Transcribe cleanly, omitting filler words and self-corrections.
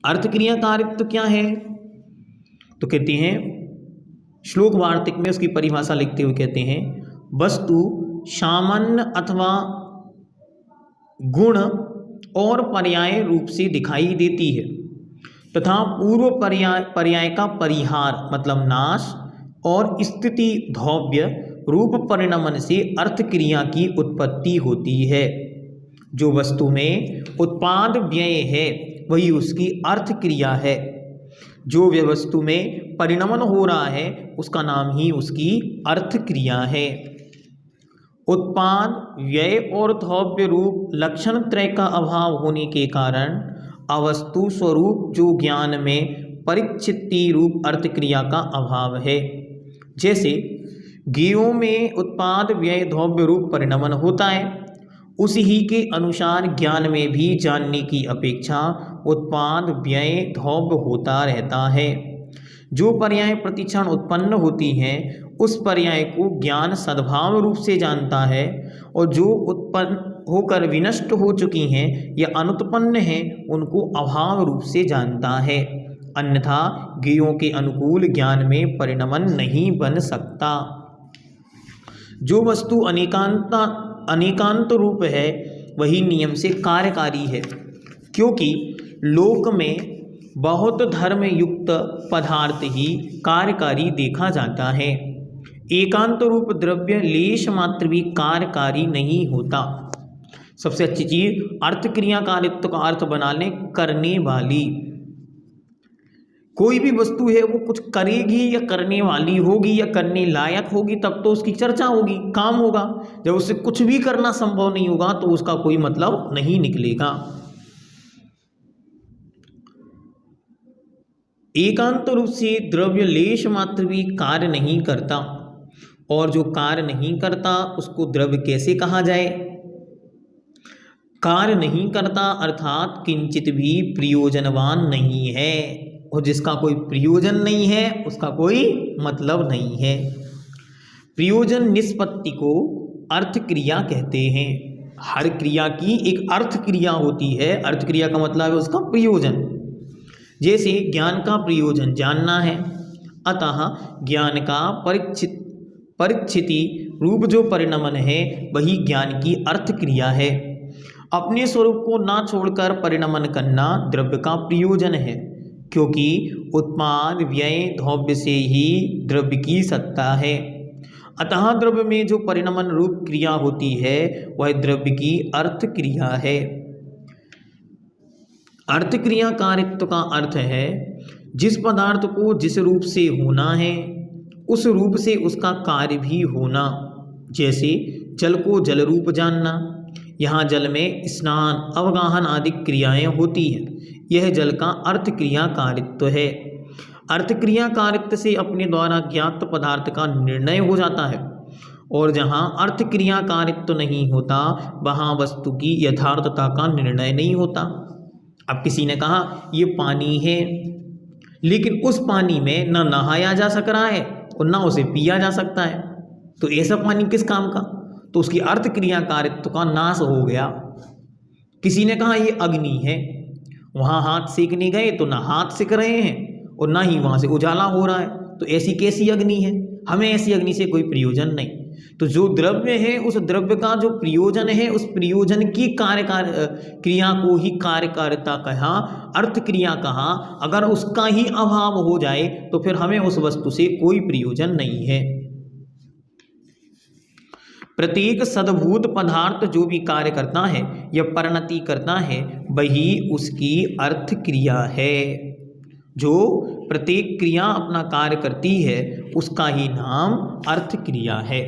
अर्थ क्रिया कारित्व क्या है? तो कहते हैं, श्लोक वार्तिक में उसकी परिभाषा लिखते हुए कहते हैं, वस्तु सामान्य अथवा गुण और पर्याय रूप से दिखाई देती है तथा पूर्व पर्याय का परिहार मतलब नाश और स्थिति धौव्य रूप परिणमन से अर्थ क्रिया की उत्पत्ति होती है। जो वस्तु में उत्पाद व्यय है वही उसकी अर्थ क्रिया है। जो वस्तु में परिणमन हो रहा है उसका नाम ही उसकी अर्थ क्रिया है। उत्पाद व्यय और धौव्य रूप लक्षण त्रय का अभाव होने के कारण अवस्तु स्वरूप जो ज्ञान में परिच्छित्ति रूप अर्थ क्रिया का अभाव है। जैसे ज्ञेयों में उत्पाद व्यय धौव्य रूप परिणमन होता है, उसी ही के अनुसार ज्ञान में भी जानने की अपेक्षा उत्पाद व्यय धौव्य होता रहता है। जो पर्याय प्रतिक्षण उत्पन्न होती हैं उस पर्याय को ज्ञान सद्भाव रूप से जानता है, और जो उत्पन्न होकर विनष्ट हो चुकी हैं या अनुत्पन्न हैं उनको अभाव रूप से जानता है। अन्यथा ज्ञेयों के अनुकूल ज्ञान में परिणमन नहीं बन सकता। जो वस्तु अनेकांत रूप है वही नियम से कार्यकारी है, क्योंकि लोक में बहुत धर्म युक्त पदार्थ ही कार्यकारी देखा जाता है। एकांत रूप द्रव्य लेश मात्र भी कार्यकारी नहीं होता। सबसे अच्छी चीज अर्थ क्रिया कारित्व का अर्थ बना लें करने वाली। कोई भी वस्तु है वो कुछ करेगी या करने वाली होगी या करने लायक होगी तब तो उसकी चर्चा होगी, काम होगा। जब उससे कुछ भी करना संभव नहीं होगा तो उसका कोई मतलब नहीं निकलेगा। एकांत रूप से द्रव्य लेश मात्र भी कार्य नहीं करता, और जो कार्य नहीं करता उसको द्रव्य कैसे कहा जाए? कार्य नहीं करता अर्थात किंचित भी प्रयोजनवान नहीं है, और जिसका कोई प्रयोजन नहीं है उसका कोई मतलब नहीं है। प्रयोजन निष्पत्ति को अर्थ क्रिया कहते हैं। हर क्रिया की एक अर्थ क्रिया होती है। अर्थ क्रिया का मतलब है उसका प्रयोजन। जैसे ज्ञान का प्रयोजन जानना है, अतः ज्ञान का परिच्छिति रूप जो परिणमन है वही ज्ञान की अर्थ क्रिया है। अपने स्वरूप को ना छोड़कर परिणमन करना द्रव्य का प्रयोजन है, क्योंकि उत्पाद व्यय धौव्य से ही द्रव्य की सत्ता है। अतः द्रव्य में जो परिणमन रूप क्रिया होती है वह द्रव्य की अर्थ क्रिया है। अर्थ क्रिया कारित्व का अर्थ है जिस पदार्थ को जिस रूप से होना है उस रूप से उसका कार्य भी होना। जैसे जल को जल रूप जानना। यहाँ जल में स्नान अवगाहन आदि क्रियाएं होती हैं। यह जल का अर्थ क्रिया कारित्व है। अर्थ क्रिया कारित्व से अपने द्वारा ज्ञात पदार्थ का निर्णय हो जाता है, और जहाँ अर्थ क्रिया कारित्व नहीं होता वहाँ वस्तु की यथार्थता का निर्णय नहीं होता। अब किसी ने कहा ये पानी है, लेकिन उस पानी में न नहाया जा सक रहा है और न उसे पिया जा सकता है, तो ऐसा पानी किस काम का? तो उसकी अर्थ क्रिया कारित्व का नाश हो गया। किसी ने कहा ये अग्नि है, वहाँ हाथ सेकने गए तो ना हाथ सेक रहे हैं और ना ही वहाँ से उजाला हो रहा है, तो ऐसी कैसी अग्नि है? हमें ऐसी अग्नि से कोई प्रयोजन नहीं। तो जो द्रव्य है उस द्रव्य का जो प्रयोजन है उस प्रयोजन की क्रिया को ही कार्यकारिता कहा, अर्थ क्रिया कहा। अगर उसका ही अभाव हो जाए तो फिर हमें उस वस्तु से कोई प्रयोजन नहीं है। प्रत्येक सद्भूत पदार्थ जो भी कार्य करता है या परिणति करता है वही उसकी अर्थ क्रिया है। जो प्रत्येक क्रिया अपना कार्य करती है उसका ही नाम अर्थ क्रिया है।